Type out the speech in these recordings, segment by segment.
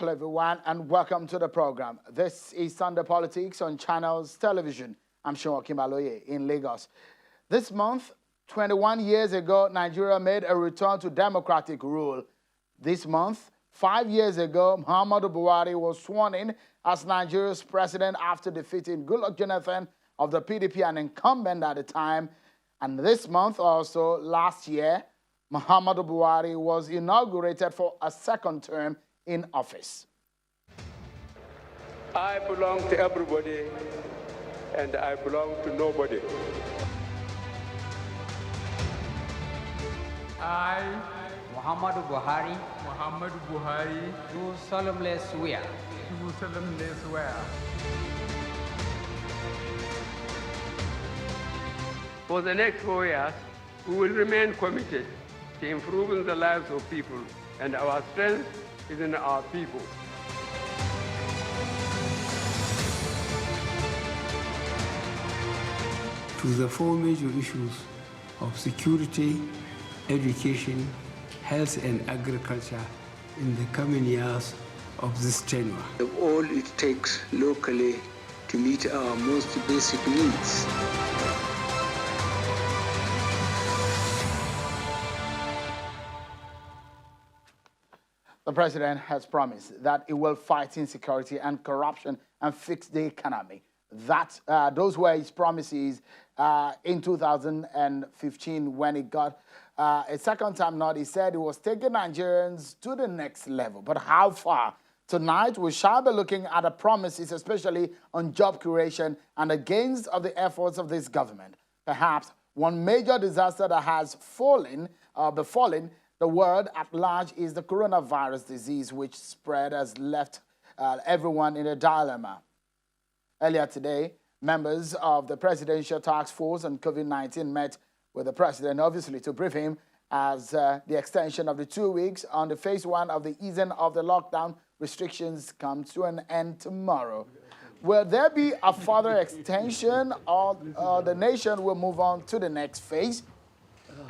Hello, everyone, and welcome to the program. This is Sunday Politics on Channels Television. I'm Sean Kimaloye in Lagos. This month, 21 years ago, Nigeria made a return to democratic rule. This month, 5 years ago, Muhammadu Buhari was sworn in as Nigeria's president after defeating Goodluck Jonathan of the PDP, an incumbent at the time. And this month also, last year, Muhammadu Buhari was inaugurated for a second term in office. I belong to everybody, and I belong to nobody. I, Muhammadu Buhari, do solemnly swear For the next 4 years, we will remain committed to improving the lives of people, and our strength is in our people. To the four major issues of security, education, health and agriculture in the coming years of this tenure. All it takes locally to meet our most basic needs. The president has promised that he will fight insecurity and corruption and fix the economy. Those were his promises in 2015 when he got a second time nod. He said he was taking Nigerians to the next level. But how far? Tonight, we shall be looking at the promises, especially on job creation and the gains of the efforts of this government. Perhaps one major disaster that has befallen the world at large is the coronavirus disease, which spread has left everyone in a dilemma. Earlier today, members of the Presidential Task Force on COVID-19 met with the president, obviously, to brief him as the extension of the 2 weeks on the phase one of the easing of the lockdown restrictions comes to an end tomorrow. Will there be a further extension, or the nation will move on to the next phase?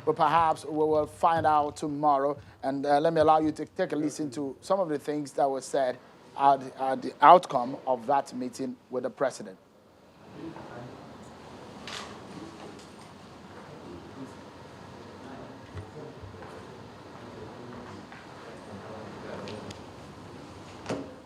But perhaps we will find out tomorrow. And let me allow you to take a listen to some of the things that were said at the outcome of that meeting with the president.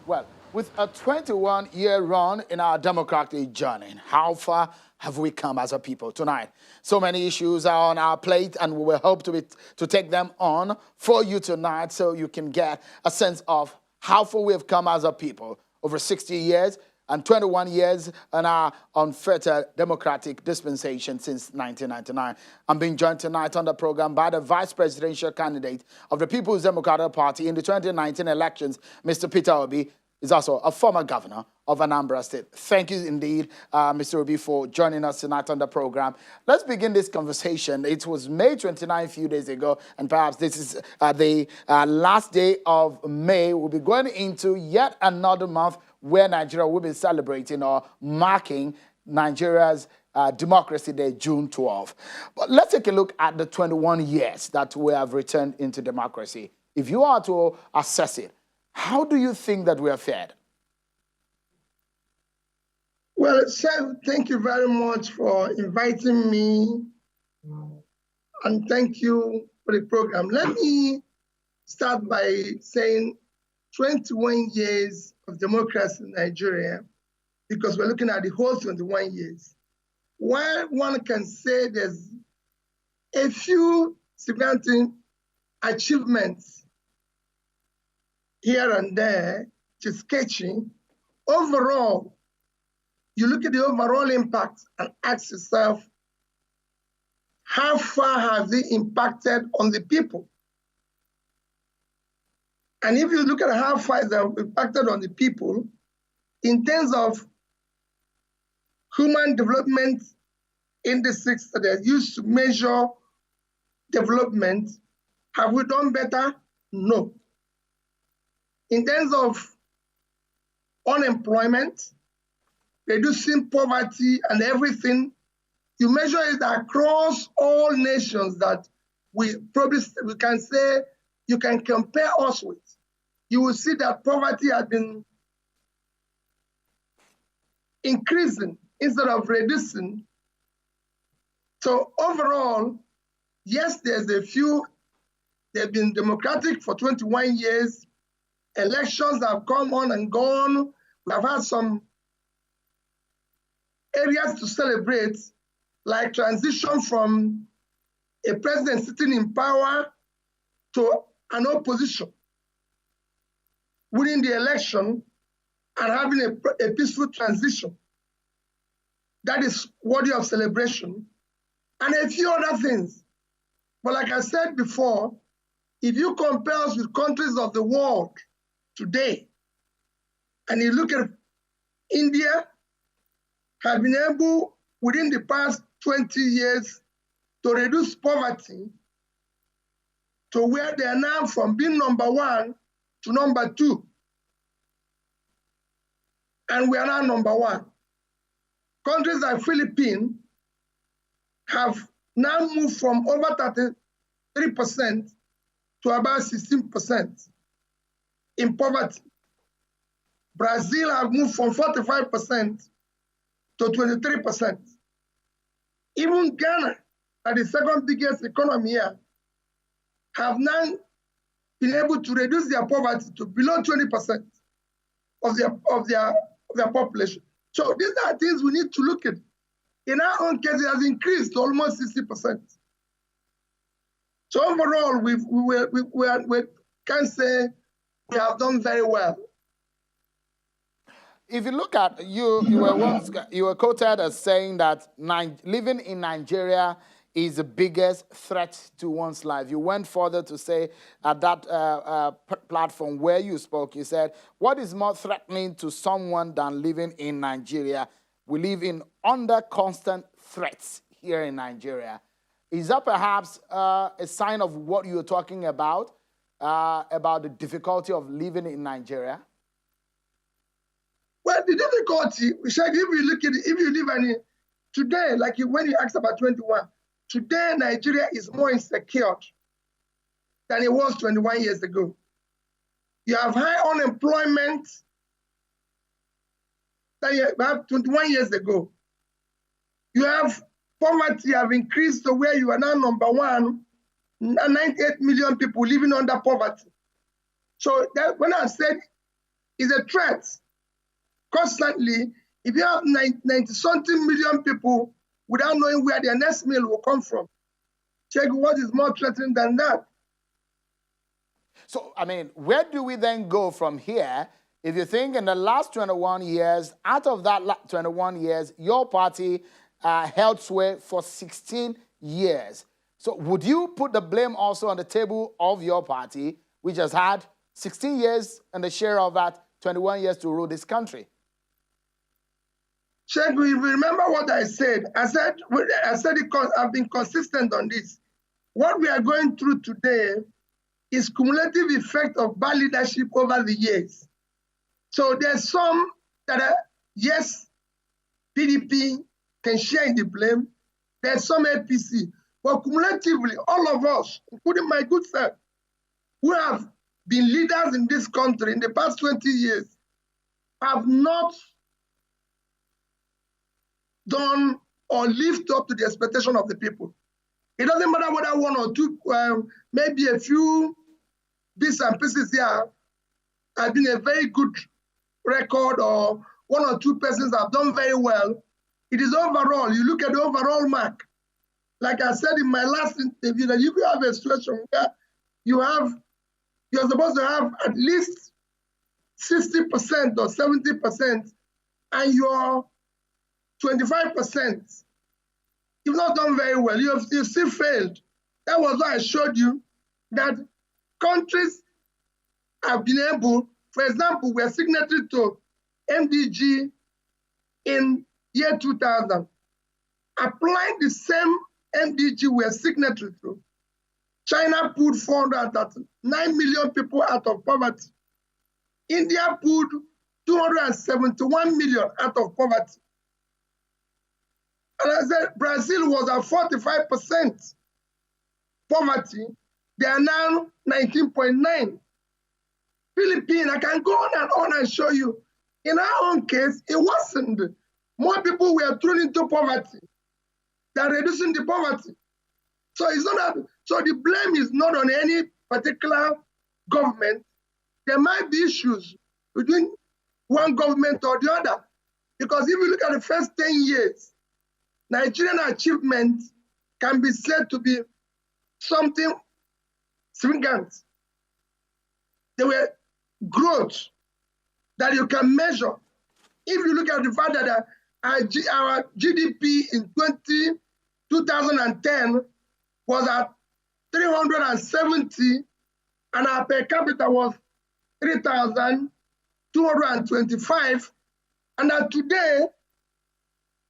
Well, with a 21-year run in our democratic journey, how far have we come as a people tonight? So many issues are on our plate, and we will hope to take them on for you tonight so you can get a sense of how far we have come as a people. Over 60 years and 21 years in our unfettered democratic dispensation since 1999. I'm being joined tonight on the program by the vice presidential candidate of the People's Democratic Party in the 2019 elections, Mr. Peter Obi. Is also a former governor of Anambra State. Thank you indeed, Mr. Obi, for joining us tonight on the program. Let's begin this conversation. It was May 29 a few days ago, and perhaps this is the last day of May. We'll be going into yet another month where Nigeria will be celebrating or marking Nigeria's Democracy Day, June 12. But let's take a look at the 21 years that we have returned into democracy. If you are to assess it, how do you think that we are fared? Well, Seth, thank you very much for inviting me, and thank you for the program. Let me start by saying 21 years of democracy in Nigeria, because we're looking at the whole 21 years. While one can say there's a few significant achievements here and there, which is sketchy, overall, you look at the overall impact and ask yourself, how far have they impacted on the people? And if you look at how far they have impacted on the people, in terms of human development indices that are used to measure development, have we done better? No. In terms of unemployment, reducing poverty and everything, you measure it across all nations that we can say you can compare us with. you will see that poverty has been increasing instead of reducing. So overall, yes, there's a few, they've been democratic for 21 years. Elections have come on and gone. We have had some areas to celebrate, like transition from a president sitting in power to an opposition winning the election and having a peaceful transition. That is worthy of celebration. And a few other things. But like I said before, if you compare us with countries of the world today, and you look at India, have been able, within the past 20 years, to reduce poverty to where they are now from being number 1 to number 2. And we are now number 1. Countries like Philippines have now moved from over 33% to about 16% in poverty. Brazil have moved from 45% to 23%. Even Ghana, the second biggest economy here, have now been able to reduce their poverty to below 20% of their population. So these are things we need to look at. In our own case, it has increased to almost 60%. So overall, we can say we have done very well. If you look at you were quoted as saying that living in Nigeria is the biggest threat to one's life. You went further to say at that platform where you spoke, you said, what is more threatening to someone than living in Nigeria? We live under constant threats here in Nigeria. Is that perhaps a sign of what you're talking about the difficulty of living in Nigeria? Well, the difficulty, Sheikh, if you look at it, if you live in it, today, like when you asked about 21, today Nigeria is more insecure than it was 21 years ago. You have high unemployment than you have 21 years ago. You have poverty have increased to where you are now number 1, 98 million people living under poverty. So that, when I said it's a threat, constantly, if you have 90-something million people without knowing where their next meal will come from, check what is more threatening than that. So, I mean, where do we then go from here? If you think in the last 21 years, out of that 21 years, your party held sway for 16 years. So would you put the blame also on the table of your party, which has had 16 years and the share of that 21 years to rule this country? Sheikh, remember what I said. I said I've been consistent on this. What we are going through today is cumulative effect of bad leadership over the years. So there's some that are, yes, PDP can share in the blame. There's some APC. But cumulatively, all of us, including my good self, who have been leaders in this country in the past 20 years, have not done or lived up to the expectation of the people. It doesn't matter whether one or two, maybe a few bits and pieces here have been a very good record, or one or two persons have done very well. It is overall, you look at the overall mark. Like I said in my last interview, that if you have a situation where you're supposed to have at least 60% or 70%, and you're 25%, you've not done very well. You've still failed. That was why I showed you that countries have been able, for example, we are signatory to MDG in year 2000. Applying the same MDG we are signatory to, China pulled 439 million people out of poverty. India pulled 271 million out of poverty. And I said Brazil was at 45% poverty. They are now 19.9. Philippines, I can go on and show you. In our own case, it wasn't. More people were thrown into poverty than reducing the poverty. So it's not that, so the blame is not on any particular government. There might be issues between one government or the other. Because if you look at the first 10 years, Nigerian achievements can be said to be something significant. There were growth that you can measure. If you look at the fact that our GDP in 2010 was at 370 and our per capita was 3,225, and that today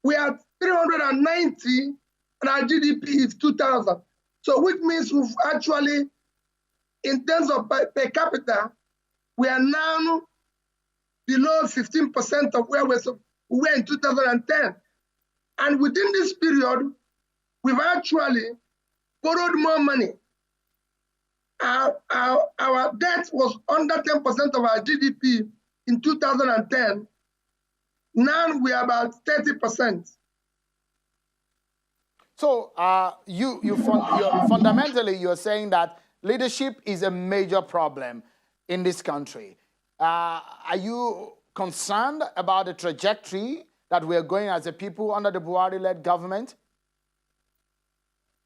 we are 390 and our GDP is 2,000. So which means we've actually, in terms of per capita, we are now below 15% of where we were in 2010. And within this period, we've actually borrowed more money. Our debt was under 10% of our GDP in 2010. Now we are about 30%. So fundamentally, you're saying that leadership is a major problem in this country. Are you concerned about the trajectory that we're going as a people under the Buhari-led government?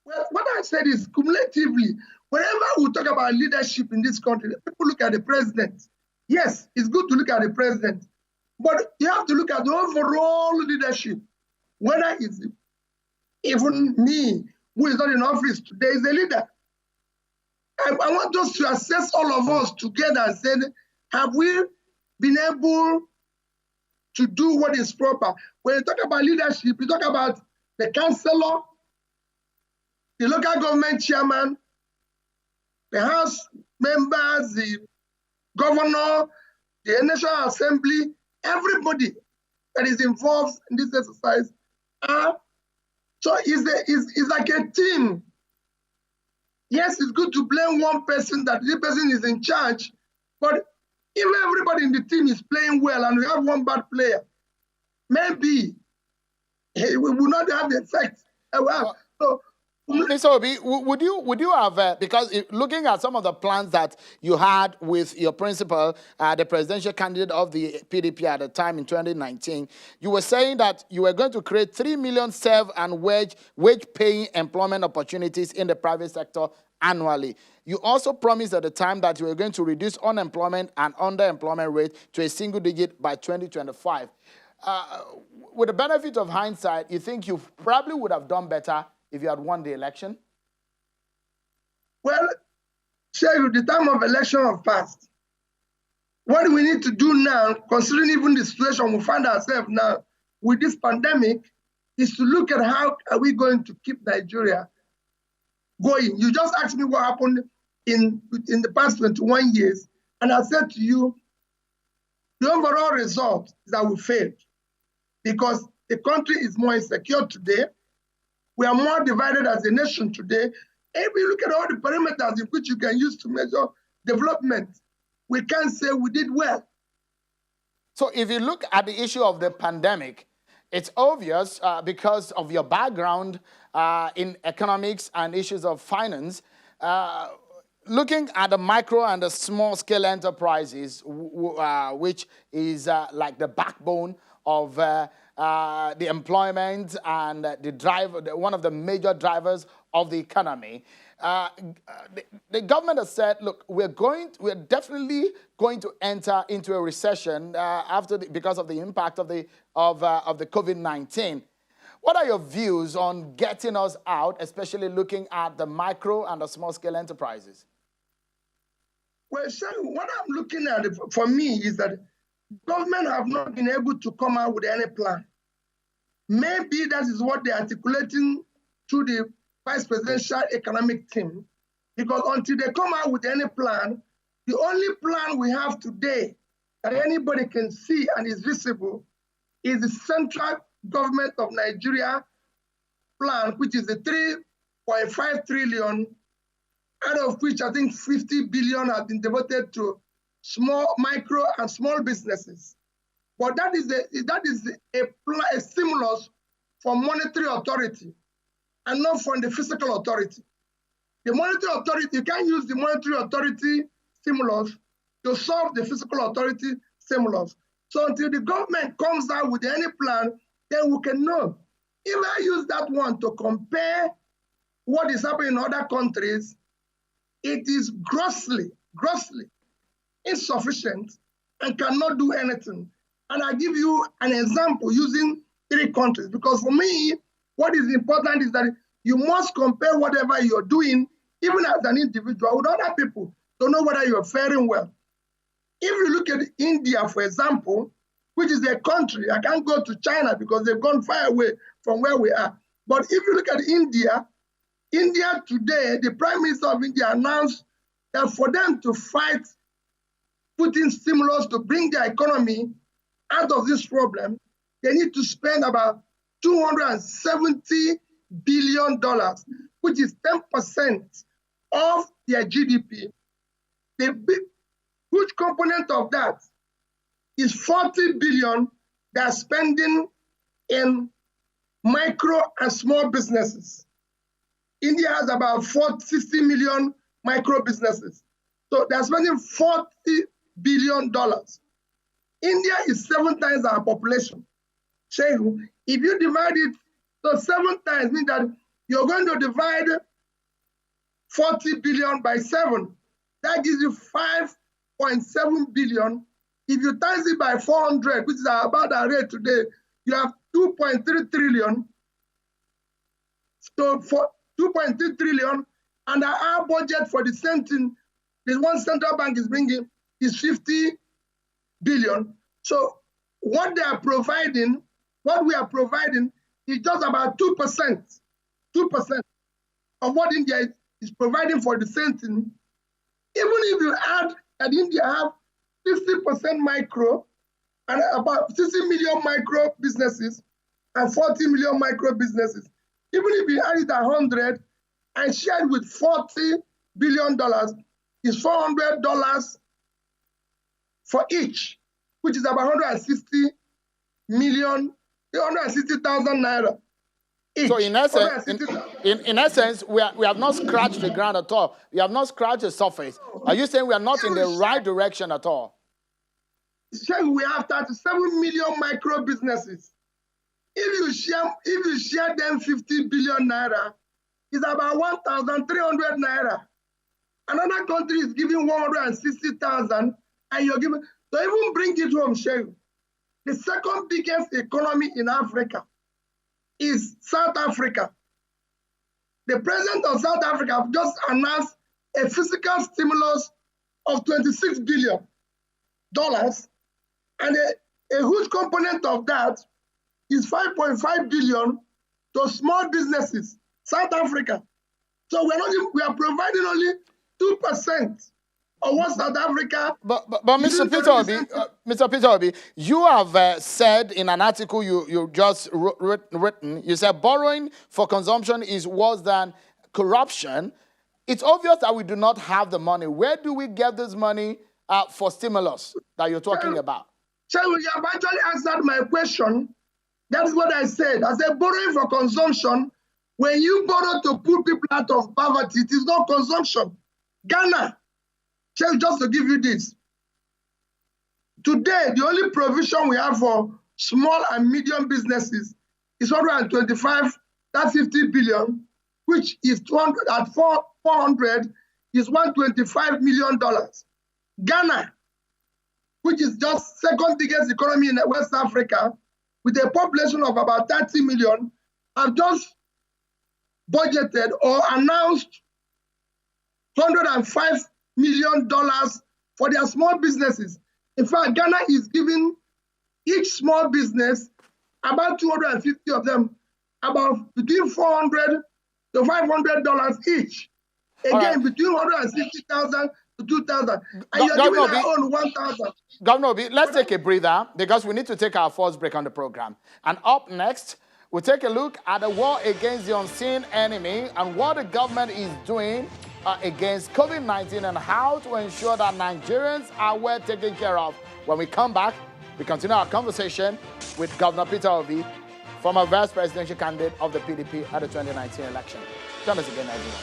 Well, what I said is cumulatively, whenever we talk about leadership in this country, people look at the president. Yes, it's good to look at the president, but you have to look at the overall leadership. Whether it's even me, who is not in office today, is a leader. I want us to assess all of us together and say, have we been able to do what is proper? When you talk about leadership, you talk about the councillor, the local government chairman, the House members, the governor, the National Assembly, everybody that is involved in this exercise. So it's like a team. Yes, it's good to blame one person that this person is in charge, but if everybody in the team is playing well and we have one bad player, maybe we will not have the effect. So, Mr. Obi, would you have, because looking at some of the plans that you had with your principal, the presidential candidate of the PDP at the time in 2019, you were saying that you were going to create 3 million self- and wage-paying employment opportunities in the private sector annually. You also promised at the time that you were going to reduce unemployment and underemployment rate to a single digit by 2025. With the benefit of hindsight, you think you probably would have done better if you had won the election? Well, Shehu, the time of election have passed. What we need to do now, considering even the situation we find ourselves now with this pandemic, is to look at how are we going to keep Nigeria going. You just asked me what happened in the past 21 years, and I said to you, the overall result is that we failed because the country is more insecure today. We are more divided as a nation today. And if you look at all the parameters in which you can use to measure development, we can't say we did well. So if you look at the issue of the pandemic, it's obvious because of your background in economics and issues of finance, looking at the micro and the small scale enterprises, which is like the backbone of the employment and the driver, one of the major drivers of the economy. The government has said, look, we're definitely going to enter into a recession because of the impact of the COVID-19. What are your views on getting us out, especially looking at the micro and the small scale enterprises? Well, sir, what I'm looking at for me is that government have not been able to come out with any plan. Maybe that is what they're articulating through the vice presidential economic team, because until they come out with any plan, the only plan we have today that anybody can see and is visible is the central government of Nigeria plan, which is the 3.5 trillion, out of which I think 50 billion have been devoted to small, micro, and small businesses. But that is a stimulus for monetary authority and not from the fiscal authority. The monetary authority, you can't use the monetary authority stimulus to solve the fiscal authority stimulus. So until the government comes out with any plan, then we can know. If I use that one to compare what is happening in other countries, it is grossly insufficient and cannot do anything. And I give you an example using 3 countries, because for me, what is important is that you must compare whatever you're doing, even as an individual, with other people to know whether you're faring well. If you look at India, for example, which is a country, I can't go to China because they've gone far away from where we are. But if you look at India today, the Prime Minister of India announced that for them to fight putting stimulus to bring their economy out of this problem, they need to spend about $270 billion, which is 10% of their GDP. The huge component of that is 40 billion they're spending in micro and small businesses. India has about 60 million micro businesses. So they're spending $40 billion. India is 7 times our population. So if you divide it, so 7 times means that you're going to divide 40 billion by 7. That gives you 5.7 billion. If you times it by 400, which is about our rate today, you have 2.3 trillion. So for 2.3 trillion, and our budget for the same thing, the one central bank is bringing is 50 billion. So what they are providing, what we are providing is just about 2% of what India is providing for the same thing. Even if you add that India have 60% micro and about 60 million micro businesses and 40 million micro businesses, even if you add it 100 and share it with $40 billion, is $400 for each, which is about 160,000 naira. Each. So in essence, we have not scratched the ground at all. We have not scratched the surface. Are you saying we are not in the right direction at all? We have 37 million micro businesses. If you share them 50 billion naira, it's about 1,300 naira. Another country is giving 160,000, and you're giving. So even bring it home, Shehu. The second biggest economy in Africa is South Africa. The president of South Africa just announced a fiscal stimulus of $26 billion, and a huge component of that is 5.5 billion to small businesses, South Africa. So we are providing only 2% of what South Africa. But Mr. Peter Obi, you have said in an article you just written, you said borrowing for consumption is worse than corruption. It's obvious that we do not have the money. Where do we get this money for stimulus that you're talking about? So you have actually answered my question. That is what I said. I said borrowing for consumption. When you borrow to pull people out of poverty, it is not consumption. Ghana, just to give you this. Today, the only provision we have for small and medium businesses is 125, that's 50 billion, which is 200 at 400 is $125 million. Ghana, which is just second biggest economy in West Africa, with a population of about 30 million, have just budgeted or announced $105 million for their small businesses. In fact, Ghana is giving each small business, about 250 of them, about between $400 to $500 each. Again, between 160,000 to 2,000. And you're giving our own 1,000. Governor Obi, let's take a breather because we need to take our first break on the program. And up next, We'll take a look at the war against the unseen enemy and what the government is doing against COVID-19 and how to ensure that Nigerians are well taken care of. When we come back, we continue our conversation with Governor Peter Obi, former vice presidential candidate of the PDP at the 2019 election. Join us again, everyone.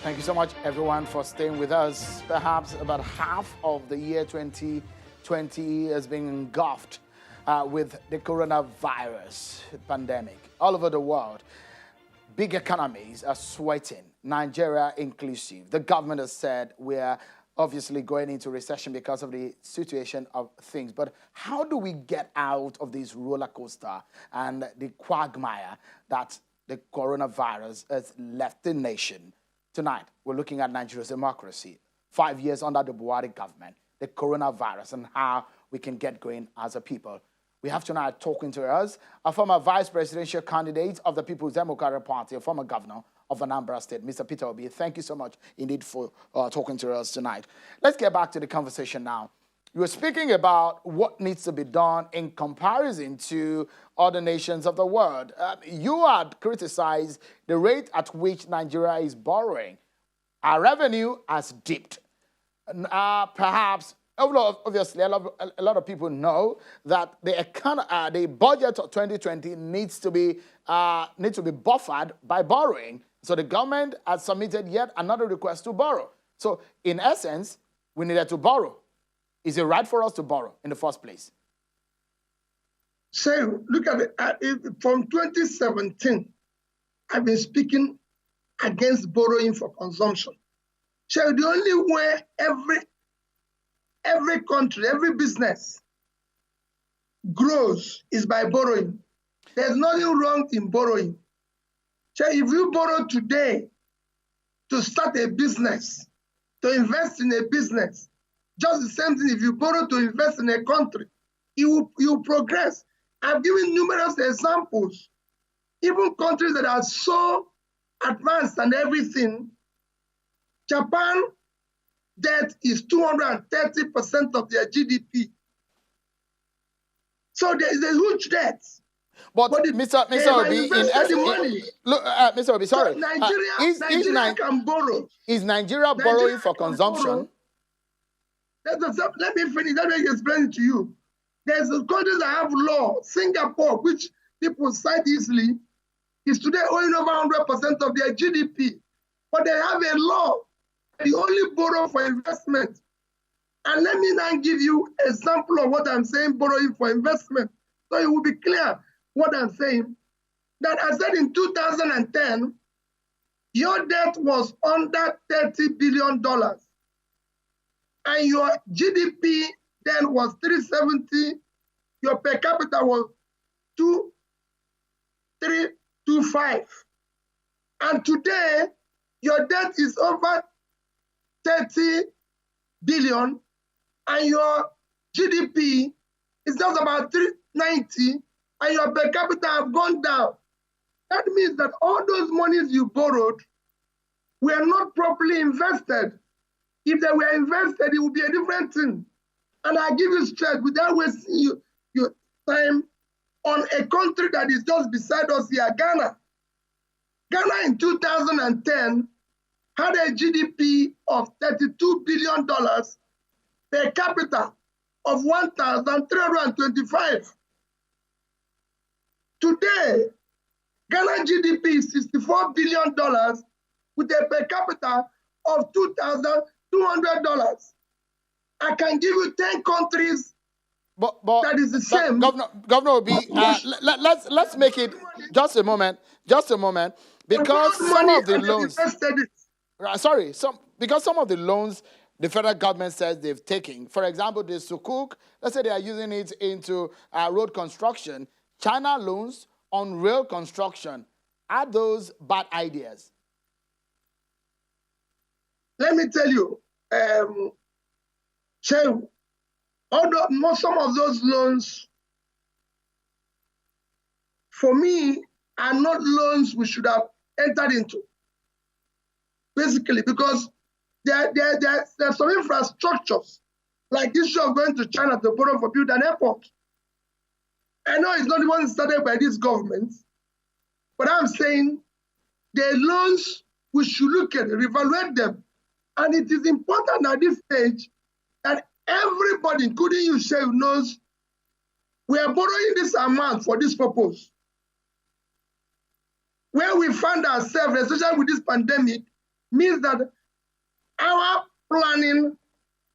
Thank you so much, everyone, for staying with us. Perhaps about half of the year 2020 has been engulfed with the coronavirus pandemic. All over the world, big economies are sweating, Nigeria inclusive. The government has said we are obviously going into recession because of the situation of things. But how do we get out of this roller coaster and the quagmire that the coronavirus has left the nation? Tonight, we're looking at Nigeria's democracy, 5 years under the Buhari government, the coronavirus, and how we can get going as a people. We have tonight talking to us a former vice presidential candidate of the People's Democratic Party, a former governor of Anambra State, Mr. Peter Obi. Thank you so much indeed for talking to us tonight. Let's get back to the conversation now. You were speaking about what needs to be done in comparison to other nations of the world. You had criticized the rate at which Nigeria is borrowing. Our revenue has dipped. Perhaps, obviously, a lot of people know that the budget of 2020 needs to be buffered by borrowing. So the government has submitted yet another request to borrow. So in essence, we needed to borrow. Is it right for us to borrow in the first place? So look at it. From 2017, I've been speaking against borrowing for consumption. So the only way every country, every business grows is by borrowing. There's nothing wrong in borrowing. So if you borrow today to start a business, to invest in a business, just the same thing if you borrow to invest in a country, you progress. I've given numerous examples. Even countries that are so advanced and everything, Japan debt is 230% of their GDP. So there is a huge debt. But Mr. Obi, Mr. Obi, sorry. So Nigeria can borrow. Is Nigeria borrowing for consumption? Let me finish. Let me explain it to you. There's countries that have law. Singapore, which people cite easily, is today owing over 100% of their GDP. But they have a law. They only borrow for investment. And let me now give you an example of what I'm saying, borrowing for investment. So it will be clear what I'm saying. That I said in 2010, your debt was under $30 billion. And your GDP then was 370, your per capita was 2325. And today, your debt is over 30 billion, and your GDP is just about 390, and your per capita have gone down. That means that all those monies you borrowed were not properly invested. If they were invested, it would be a different thing. And I give you straight, without wasting your time, on a country that is just beside us here, Ghana. Ghana in 2010 had a GDP of $32 billion per capita of 1,325. Today, Ghana GDP is $64 billion with a per capita of $2,200. I can give you 10 countries that is the same. Governor Obi, let's make it just a moment, because some of the loans, because some of the loans the federal government says they've taken, for example, the Sukuk, let's say they are using it into road construction. China loans on rail construction. Are those bad ideas? Let me tell you, some of those loans, for me, are not loans we should have entered into. Basically, because there are some infrastructures like the issue of going to China to borrow for build an airport. I know it's not the one started by this government, but I'm saying the loans, we should look at it, reevaluate them. And it is important at this stage that everybody, including you, Sheikh, knows we are borrowing this amount for this purpose. Where we find ourselves, especially with this pandemic, means that our planning,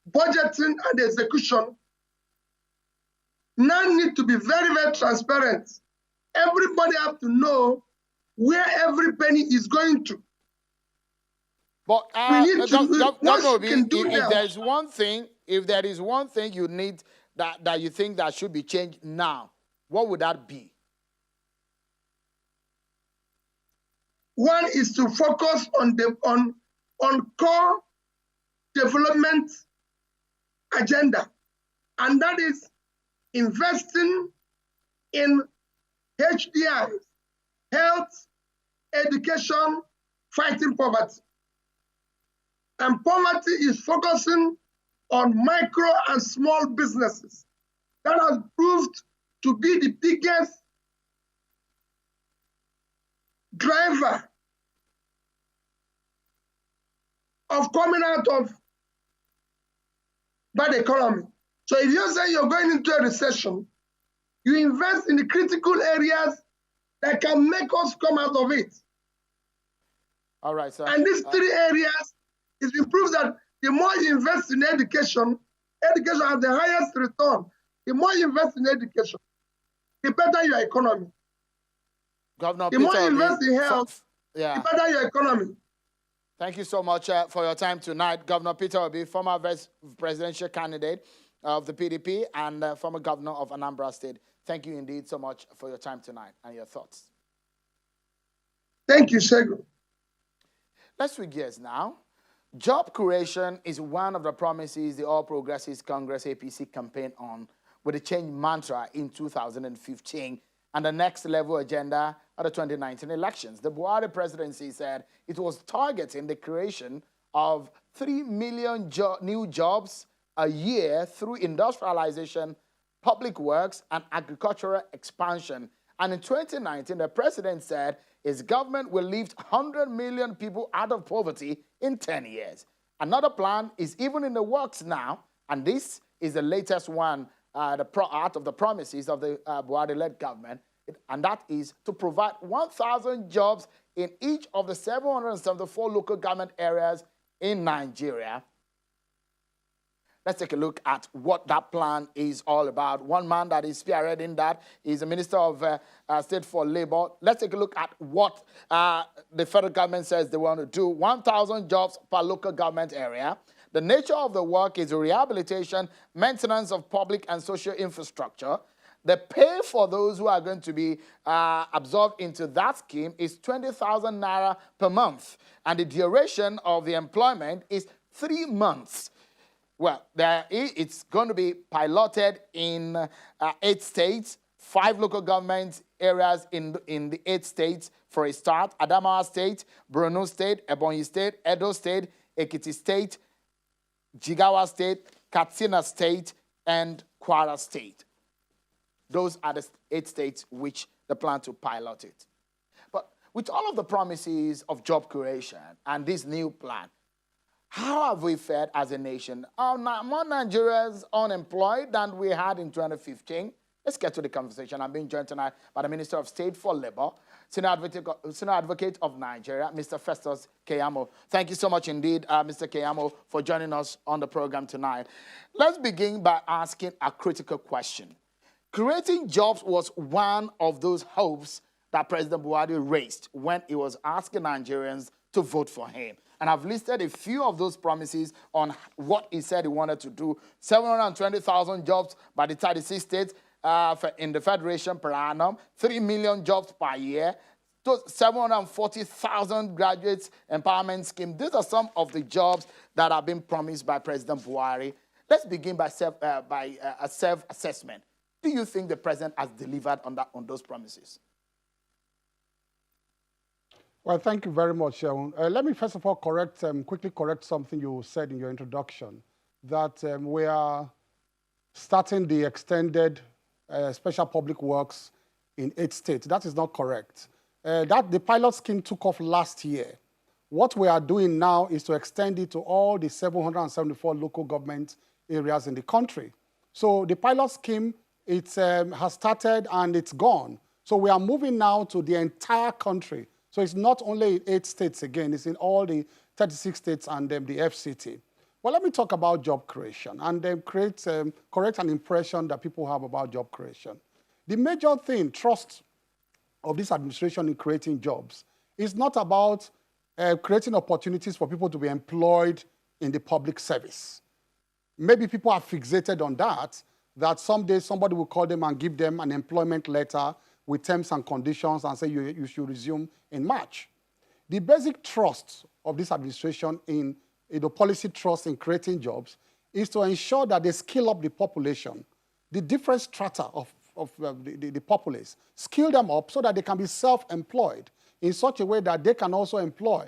budgeting, and execution now need to be very, very transparent. Everybody have to know where every penny is going to. But We need to- Governor what Obi, you can do if now- there is one thing, if there is one thing you need that you think that should be changed now, what would that be? One is to focus on the on core development agenda, and that is investing in HDIs, health, education, fighting poverty. And poverty is focusing on micro and small businesses. That has proved to be the biggest driver of coming out of bad economy. So if you're saying you're going into a recession, you invest in the critical areas that can make us come out of it. All right, sir. And these three areas, it's been proved that the more you invest in education, education has the highest return. The more you invest in education, the better your economy. Governor The Peter more you Obi, invest in health, yeah. the better your economy. Thank you so much for your time tonight. Governor Peter Obi, former presidential candidate of the PDP and former governor of Anambra State. Thank you indeed so much for your time tonight and your thoughts. Thank you, Segun. Let's switch gears now. Job creation is one of the promises the All Progressives Congress APC campaigned on with the change mantra in 2015 and the next level agenda at the 2019 elections. The Buhari presidency said it was targeting the creation of 3 million new jobs a year through industrialization, public works, and agricultural expansion. And in 2019, the president said his government will lift 100 million people out of poverty in 10 years. Another plan is even in the works now, and this is the latest one out of the promises of the Buhari-led government, and that is to provide 1,000 jobs in each of the 774 local government areas in Nigeria. Let's take a look at what that plan is all about. One man that is spearheading that is the Minister of State for Labor. Let's take a look at what the federal government says they want to do. 1,000 jobs per local government area. The nature of the work is rehabilitation, maintenance of public and social infrastructure. The pay for those who are going to be absorbed into that scheme is 20,000 naira per month. And the duration of the employment is 3 months. Well, it's going to be piloted in 8 states, 5 local government areas in the 8 states for a start. Adamawa State, Borno State, Ebonyi State, Edo State, Ekiti State, Jigawa State, Katsina State, and Kwara State. Those are the 8 states which they plan to pilot it. But with all of the promises of job creation and this new plan, how have we fared as a nation? Are more Nigerians unemployed than we had in 2015? Let's get to the conversation. I'm being joined tonight by the Minister of State for Labor, Senior Advocate of Nigeria, Mr. Festus Keyamo. Thank you so much indeed, Mr. Keyamo, for joining us on the program tonight. Let's begin by asking a critical question. Creating jobs was one of those hopes that President Buhari raised when he was asking Nigerians to vote for him. And I've listed a few of those promises on what he said he wanted to do. 720,000 jobs by the 36 states in the Federation per annum, 3 million jobs per year, 740,000 graduates empowerment scheme. These are some of the jobs that have been promised by President Buhari. Let's begin by a self-assessment. Do you think the president has delivered on those promises? Well, thank you very much, Shaun. Let me first of all quickly correct something you said in your introduction. that we are starting the extended special public works in 8 states. That is not correct. The pilot scheme took off last year. What we are doing now is to extend it to all the 774 local government areas in the country. So the pilot scheme, it has started and it's gone. So we are moving now to the entire country. So it's not only in 8 states again, it's in all the 36 states and the FCT. Well, let me talk about job creation and then correct an impression that people have about job creation. The major thing, trust of this administration in creating jobs is not about creating opportunities for people to be employed in the public service. Maybe people are fixated on that someday somebody will call them and give them an employment letter with terms and conditions and say you should resume in March. The basic trust of this administration in the policy trust in creating jobs is to ensure that they skill up the population, the different strata of the populace, skill them up so that they can be self-employed in such a way that they can also employ,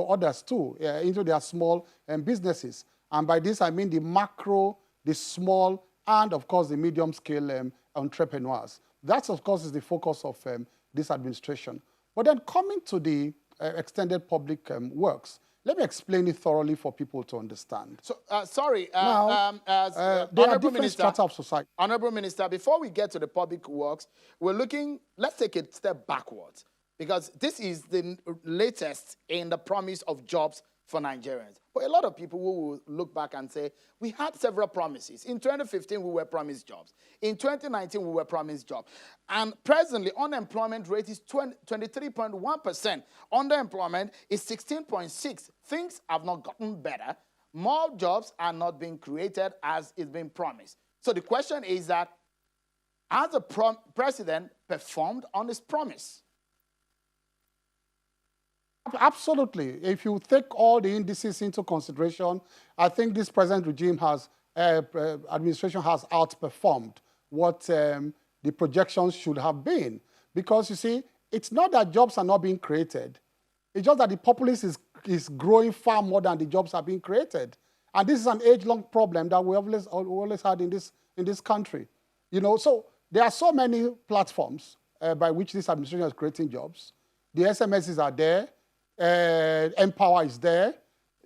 others too, into their small businesses. And by this, I mean the macro, the small, and of course, the medium-scale entrepreneurs. That, of course, is the focus of this administration. But then coming to the extended public works, let me explain it thoroughly for people to understand. So, sorry, there are different strata of society. Honorable Minister, before we get to the public works, let's take a step backwards, because this is the latest in the promise of jobs for Nigerians. But a lot of people will look back and say, we had several promises. In 2015, we were promised jobs. In 2019, we were promised jobs. And presently, unemployment rate is 23.1%. Underemployment is 16.6%. Things have not gotten better. More jobs are not being created as is being promised. So the question is that, has the president performed on his promise? Absolutely. If you take all the indices into consideration, I think this present regime administration has outperformed what the projections should have been. Because you see, it's not that jobs are not being created. It's just that the populace is growing far more than the jobs are being created. And this is an age-long problem that we always had in this country. So there are so many platforms by which this administration is creating jobs. The SMSs are there. Empower is there,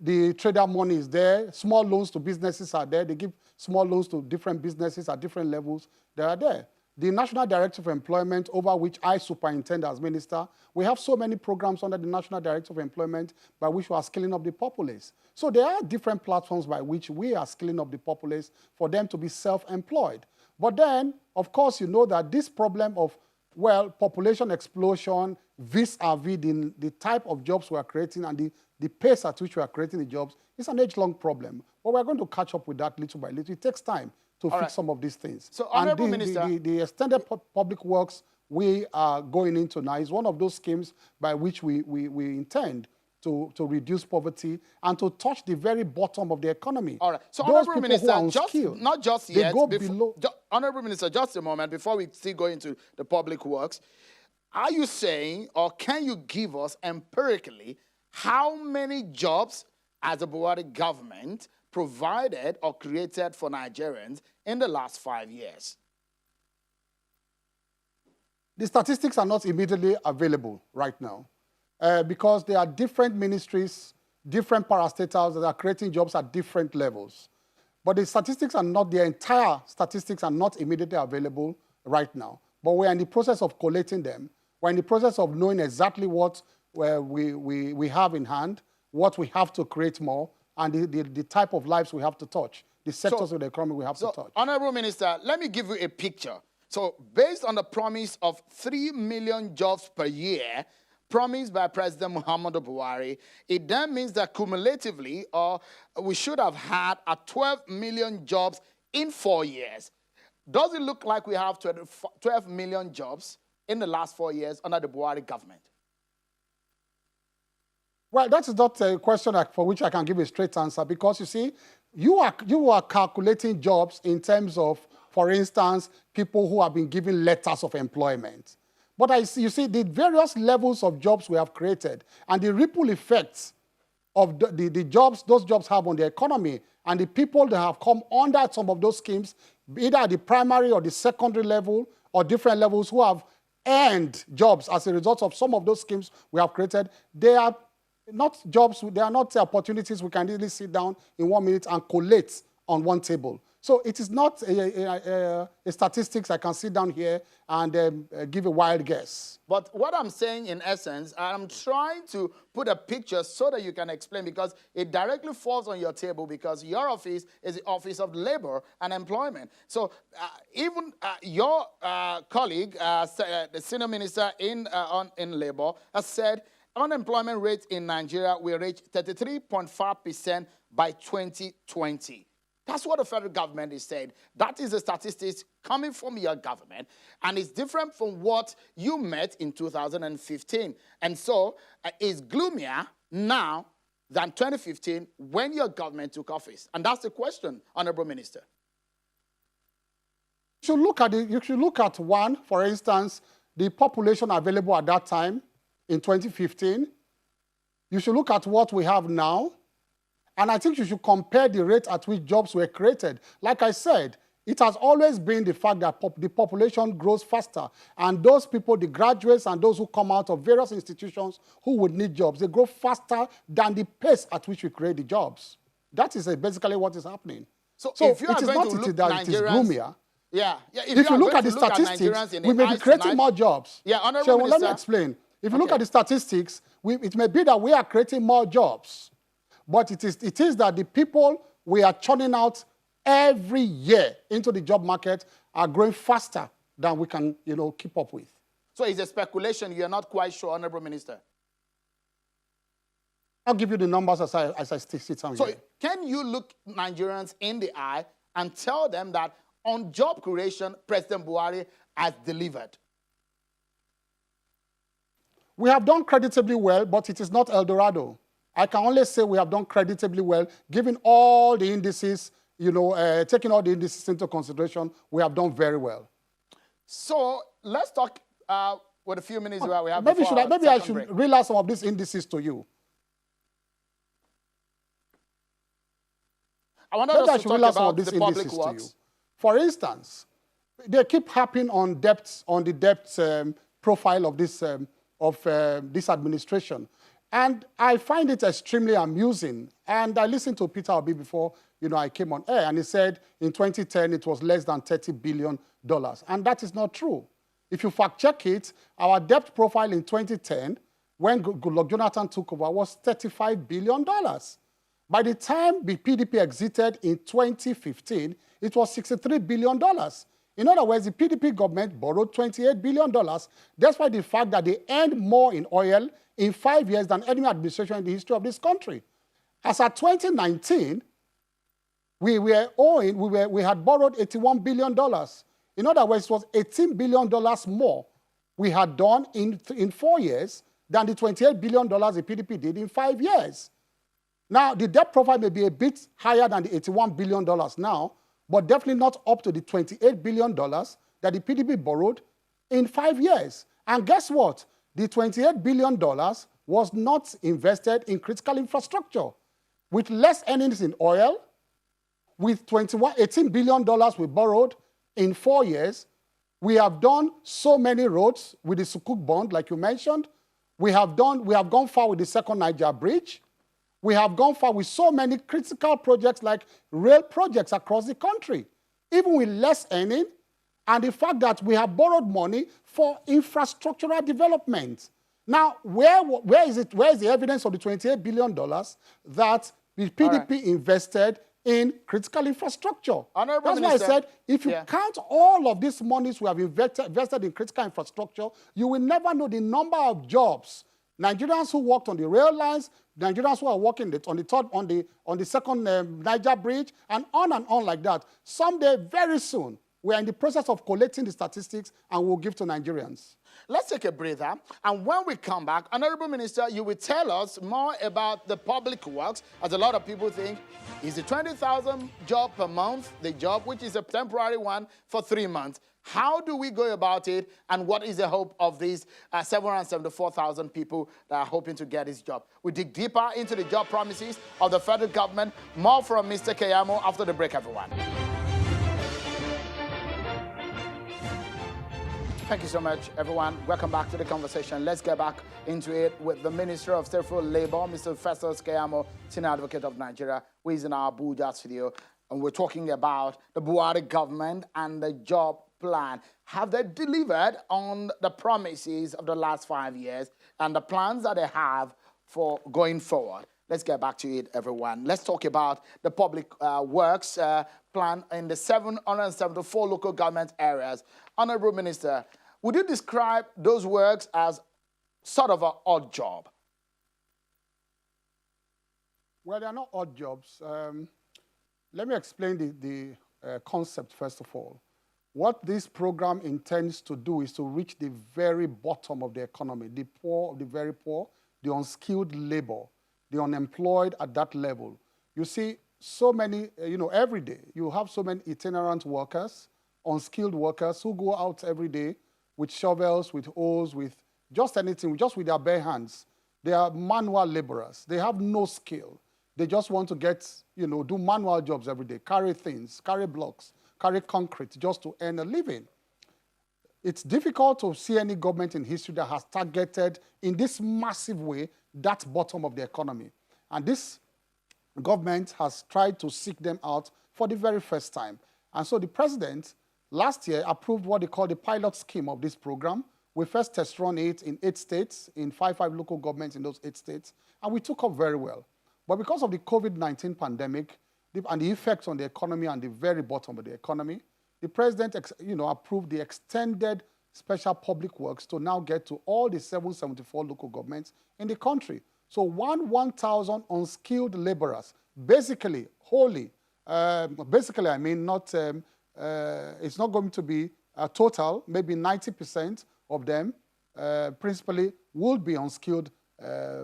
the trader money is there, small loans to businesses are there, they give small loans to different businesses at different levels, they are there. The National Director of Employment, over which I superintend as minister, we have so many programs under the National Director of Employment by which we are skilling up the populace. So there are different platforms by which we are skilling up the populace for them to be self-employed. But then, of course, you know that this problem of population explosion vis-a-vis the type of jobs we are creating and the pace at which we are creating the jobs is an age-long problem. But we're going to catch up with that little by little. It takes time to fix some of these things. So, Honorable Minister, the extended public works we are going into now is one of those schemes by which we intend to reduce poverty and to touch the very bottom of the economy. All right. So, those Honorable Minister, not just yet. They go below. Honorable Minister, just a moment before we still go into the public works. Are you saying, or can you give us empirically how many jobs as the Buhari government provided or created for Nigerians in the last 5 years? The statistics are not immediately available right now because there are different ministries, different parastatals that are creating jobs at different levels. But the statistics are not, the entire statistics are not immediately available right now. But we're in the process of collating them. We're in the process of knowing exactly what we have in hand, what we have to create more, and the type of lives we have to touch, the sectors of the economy we have to touch. Honorable Minister, let me give you a picture. So based on the promise of 3 million jobs per year promised by President Muhammadu Buhari, it then means that cumulatively, we should have had 12 million jobs in 4 years. Does it look like we have 12 million jobs in the last 4 years under the Buhari government? Well, that is not a question for which I can give a straight answer because, you see, you are calculating jobs in terms of, for instance, people who have been given letters of employment. But you see, the various levels of jobs we have created and the ripple effects of the jobs those jobs have on the economy and the people that have come under some of those schemes, either at the primary or the secondary level or different levels, who have earned jobs as a result of some of those schemes we have created, they are not jobs, they are not opportunities we can easily sit down in 1 minute and collate on one table. So it is not a statistics I can sit down here and give a wild guess. But what I'm saying in essence, I'm trying to put a picture so that you can explain, because it directly falls on your table, because your office is the Office of Labor and Employment. So even your colleague, the senior minister in labor, has said unemployment rate in Nigeria will reach 33.5% by 2020. That's what the federal government is saying. That is the statistics coming from your government, and it's different from what you met in 2015. And so it's gloomier now than 2015 when your government took office. And that's the question, Honorable Minister. You should look at one, for instance, the population available at that time in 2015. You should look at what we have now. And I think you should compare the rate at which jobs were created. Like I said, it has always been the fact that the population grows faster. And those people, the graduates and those who come out of various institutions who would need jobs, they grow faster than the pace at which we create the jobs. That is basically what is happening. So if you are it is going not to look that it is gloomier. Yeah. If you look at the statistics, we may be creating more jobs. Yeah, Honorable So Minister, let me explain. If you look at the statistics, it may be that we are creating more jobs. But it is that the people we are churning out every year into the job market are growing faster than we can, keep up with. So it's a speculation. You're not quite sure, Honorable Minister. I'll give you the numbers as I sit down here. So can you look Nigerians in the eye and tell them that on job creation, President Buhari has delivered? We have done creditably well, but it is not El Dorado. I can only say we have done creditably well, given all the indices, taking all the indices into consideration, we have done very well. So let's talk with a few minutes where we have. Maybe I should read out some of these indices to you. I wanted us to talk about these the public indices works. to you. For instance, they keep harping on the debt profile of this administration. And I find it extremely amusing. And I listened to Peter Obi before I came on air, and he said in 2010 it was less than $30 billion. And that is not true. If you fact check it, our debt profile in 2010, when Goodluck Jonathan took over, was $35 billion. By the time the PDP exited in 2015, it was $63 billion. In other words, the PDP government borrowed $28 billion, despite the fact that they earned more in oil in 5 years than any administration in the history of this country. As at 2019, we had borrowed $81 billion. In other words, it was $18 billion more we had done in 4 years than the $28 billion the PDP did in 5 years. Now, the debt profile may be a bit higher than the $81 billion now, but definitely not up to the $28 billion that the PDP borrowed in 5 years. And guess what? The $28 billion was not invested in critical infrastructure. With less earnings in oil, with $18 billion we borrowed in 4 years, we have done so many roads with the Sukuk bond, like you mentioned. We have gone far with the second Niger bridge. We have gone far with so many critical projects like rail projects across the country, even with less earning, and the fact that we have borrowed money for infrastructural development. Now, where is the evidence of the $28 billion that the PDP invested in critical infrastructure? Honorable That's Minister, why I said, if you count all of these monies we have invested in critical infrastructure, you will never know the number of jobs Nigerians who worked on the rail lines, Nigerians who are working on the second Niger bridge, and on like that. Someday, very soon, we are in the process of collecting the statistics and we'll give to Nigerians. Let's take a breather. And when we come back, Honorable Minister, you will tell us more about the public works, as a lot of people think, is the 20,000 job per month, the job, which is a temporary one for 3 months. How do we go about it, and what is the hope of these 774,000 people that are hoping to get this job? We dig deeper into the job promises of the federal government. More from Mr. Keyamo after the break, everyone. Thank you so much, everyone. Welcome back to the conversation. Let's get back into it with the Minister of State for Labor, Mr. Festus Keyamo, Senior Advocate of Nigeria, who is in our Abuja studio. And we're talking about the Buhari government and the job plan. Have they delivered on the promises of the last 5 years and the plans that they have for going forward? Let's get back to it, everyone. Let's talk about the public works plan in the 774 local government areas. Honorable Minister, would you describe those works as sort of an odd job? Well, they are not odd jobs. Let me explain the concept first of all. What this program intends to do is to reach the very bottom of the economy, the poor, the very poor, the unskilled labor, the unemployed at that level. You see, so many, every day, you have so many itinerant workers, unskilled workers who go out every day with shovels, with hoes, with just anything, just with their bare hands. They are manual laborers. They have no skill. They just want to get, do manual jobs every day, carry things, carry blocks, carry concrete just to earn a living. It's difficult to see any government in history that has targeted in this massive way that bottom of the economy. And this government has tried to seek them out for the very first time. And so the president last year approved what they call the pilot scheme of this program. We first test run it in 8 states, in 5 local governments in those 8 states, and we took up very well. But because of the COVID-19 pandemic and the effects on the economy and the very bottom of the economy, the president approved the extended special public works to now get to all the 774 local governments in the country. So 1,000 unskilled laborers, basically, wholly, basically I mean not, it's not going to be a total, maybe 90% of them principally will be unskilled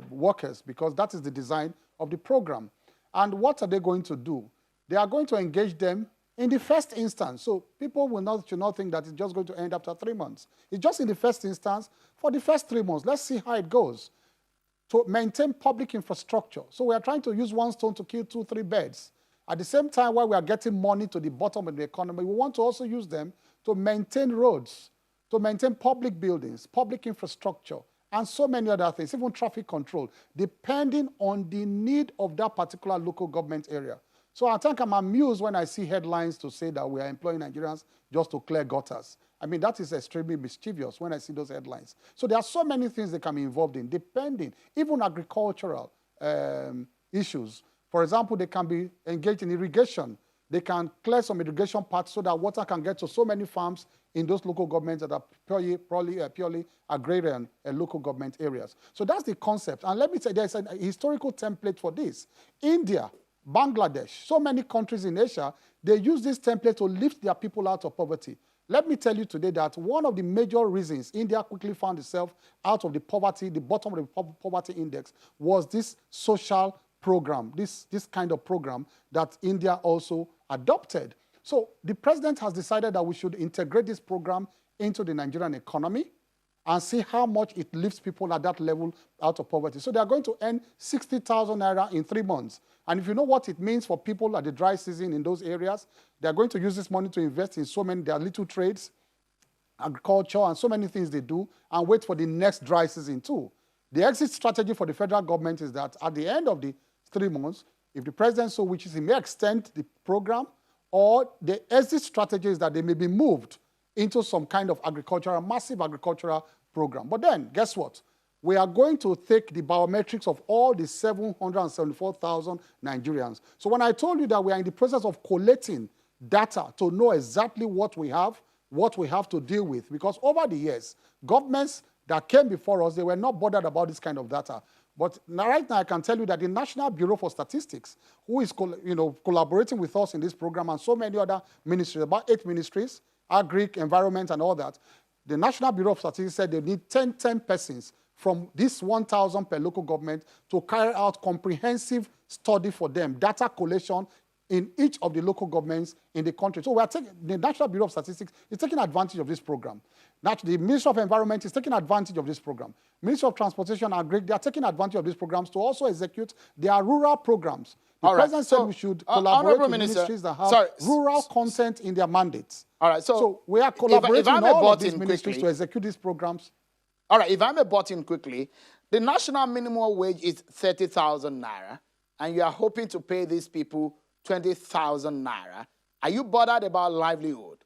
workers, because that is the design of the program. And what are they going to do? They are going to engage them in the first instance. So people should not think that it's just going to end after 3 months. It's just in the first instance for the first 3 months. Let's see how it goes. To maintain public infrastructure. So we are trying to use one stone to kill 2, 3 birds. At the same time, while we are getting money to the bottom of the economy, we want to also use them to maintain roads, to maintain public buildings, public infrastructure, and so many other things, even traffic control, depending on the need of that particular local government area. So I think I'm amused when I see headlines to say that we are employing Nigerians just to clear gutters. I mean, that is extremely mischievous when I see those headlines. So there are so many things they can be involved in, depending, even agricultural issues. For example, they can be engaged in irrigation. They can clear some irrigation paths so that water can get to so many farms in those local governments that are purely agrarian and local government areas. So that's the concept. And let me say, there's a historical template for this. India, Bangladesh, so many countries in Asia, they use this template to lift their people out of poverty. Let me tell you today that one of the major reasons India quickly found itself out of the poverty, the bottom of the poverty index, was this social program, this kind of program that India also adopted. So the president has decided that we should integrate this program into the Nigerian economy and see how much it lifts people at that level out of poverty. So they are going to earn 60,000 naira in 3 months. And if you know what it means for people at the dry season in those areas, they are going to use this money to invest in so many, their little trades, agriculture, and so many things they do, and wait for the next dry season too. The exit strategy for the federal government is that at the end of the 3 months, if the president so wishes, he may extend the program, or the exit strategy is that they may be moved into some kind of massive agricultural program. But then, guess what? We are going to take the biometrics of all the 774,000 Nigerians. So when I told you that we are in the process of collating data to know exactly what we have to deal with, because over the years, governments that came before us, they were not bothered about this kind of data. But right now, I can tell you that the National Bureau for Statistics, who is collaborating with us in this program, and so many other ministries, about 8 ministries, agri, environment, and all that, the National Bureau of Statistics said they need 10 persons from this 1,000 per local government to carry out comprehensive study for them, data collation, in each of the local governments in the country. So the National Bureau of Statistics is taking advantage of this program. The Ministry of Environment is taking advantage of this program. Ministry of Transportation and Agri, they are taking advantage of these programs to also execute their rural programs. The President said we should collaborate with ministries that have rural content in their mandates. All right, so we are collaborating with all of these ministries to execute these programs. All right, if I may butt in quickly, the national minimum wage is 30,000 naira, and you are hoping to pay these people 20,000 naira. Are you bothered about livelihood?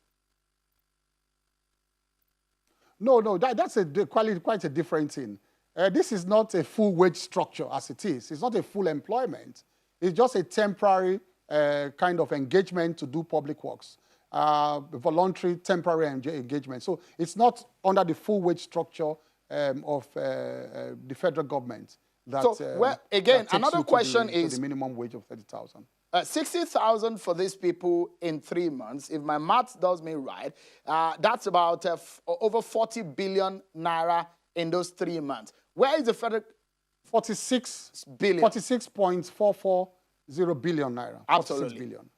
No, that's quite a different thing. This is not a full wage structure as it is. It's not a full employment. It's just a temporary kind of engagement to do public works, voluntary temporary engagement. So it's not under the full wage structure of the federal government. Again, another question is the minimum wage of 30,000. 60,000 for these people in 3 months. If my math does me right, that's about over 40 billion naira in those 3 months. Where is the federal? 46 billion. 46.440 billion naira. Absolutely. 46 billion.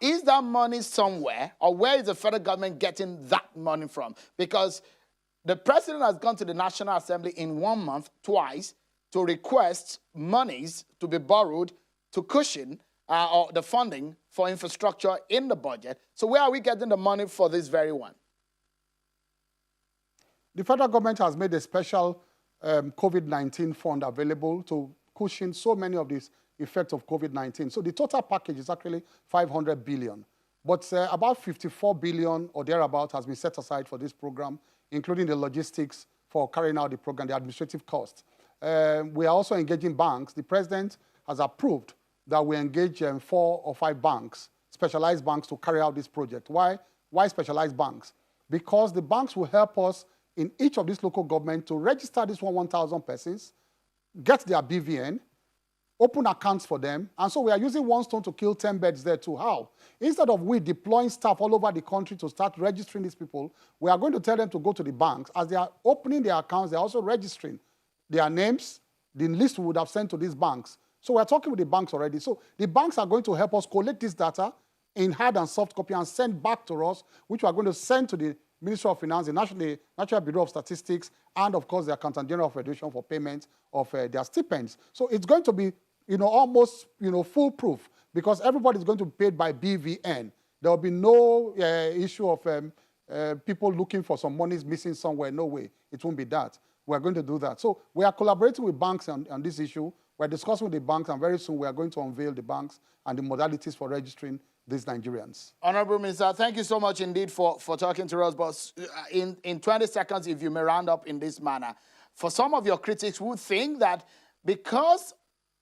Is that money somewhere, or where is the federal government getting that money from? Because the president has gone to the National Assembly in 1 month twice to request monies to be borrowed to cushion or the funding for infrastructure in the budget. So where are we getting the money for this very one? The federal government has made a special COVID-19 fund available to cushion so many of these effects of COVID-19. So the total package is actually 500 billion. But about 54 billion or thereabout has been set aside for this program, including the logistics for carrying out the program, the administrative costs. We are also engaging banks. The president has approved that we engage 4 or 5 banks, specialized banks, to carry out this project. Why specialized banks? Because the banks will help us in each of these local governments to register these 1,000 persons, get their BVN, open accounts for them. And so we are using one stone to kill 10 birds there too. How? Instead of we deploying staff all over the country to start registering these people, we are going to tell them to go to the banks. As they are opening their accounts, they're also registering their names, the list we would have sent to these banks. So we're talking with the banks already. So the banks are going to help us collect this data in hard and soft copy and send back to us, which we are going to send to the Ministry of Finance, the National Bureau of Statistics, and of course the Accountant General of Federation for payment of their stipends. So it's going to be, almost, foolproof, because everybody is going to be paid by BVN. There will be no issue of people looking for some monies missing somewhere. No way. It won't be that. We're going to do that. So we are collaborating with banks on this issue. We're discussing with the banks, and very soon we are going to unveil the banks and the modalities for registering these Nigerians. Honorable Minister, thank you so much indeed for talking to us. But in 20 seconds, if you may round up in this manner, for some of your critics who think that because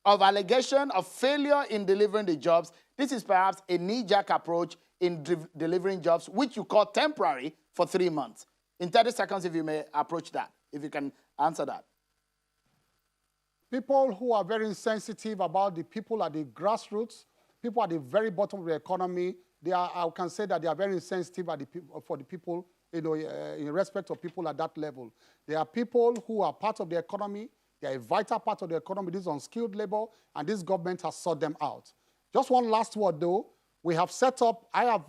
of allegation of failure in delivering the jobs, this is perhaps a knee-jerk approach in delivering jobs, which you call temporary, for 3 months. In 30 seconds, if you may approach that, if you can answer that. People who are very insensitive about the people at the grassroots, people at the very bottom of the economy, I can say that they are very insensitive for the people, in respect of people at that level. There are people who are part of the economy. They are a vital part of the economy. This is unskilled labor, and this government has sought them out. Just one last word, though. We have set up, I have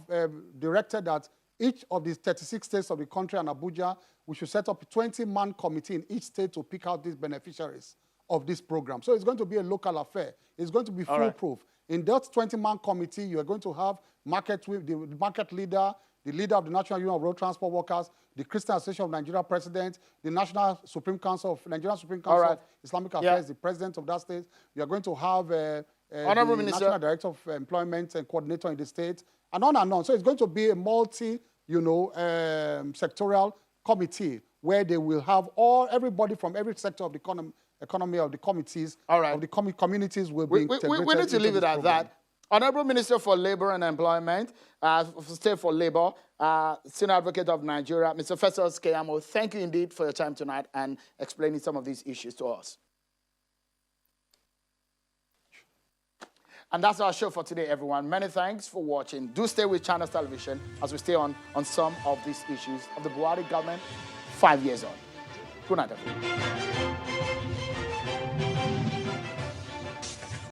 directed that each of the 36 states of the country and Abuja, we should set up a 20-man committee in each state to pick out these beneficiaries of this program. So it's going to be a local affair. It's going to be foolproof. In that 20-man committee, you are going to have the market leader, the leader of the National Union of Road Transport Workers, the Christian Association of Nigeria president, the National Supreme Council of Nigerian Supreme Council of Islamic Affairs, the president of that state. You are going to have the National Director of Employment and Coordinator in the state, and on and on. So it's going to be a multi-sectorial committee where they will have everybody from every sector of the economy of the committees, of the communities will be integrated. We need to leave it at that. Honorable Minister for Labor and Employment, State for Labor, Senior Advocate of Nigeria, Mr. Festus Keyamo, thank you indeed for your time tonight and explaining some of these issues to us. And that's our show for today, everyone. Many thanks for watching. Do stay with Channels Television as we stay on some of these issues of the Buhari government 5 years on. Good night, everyone.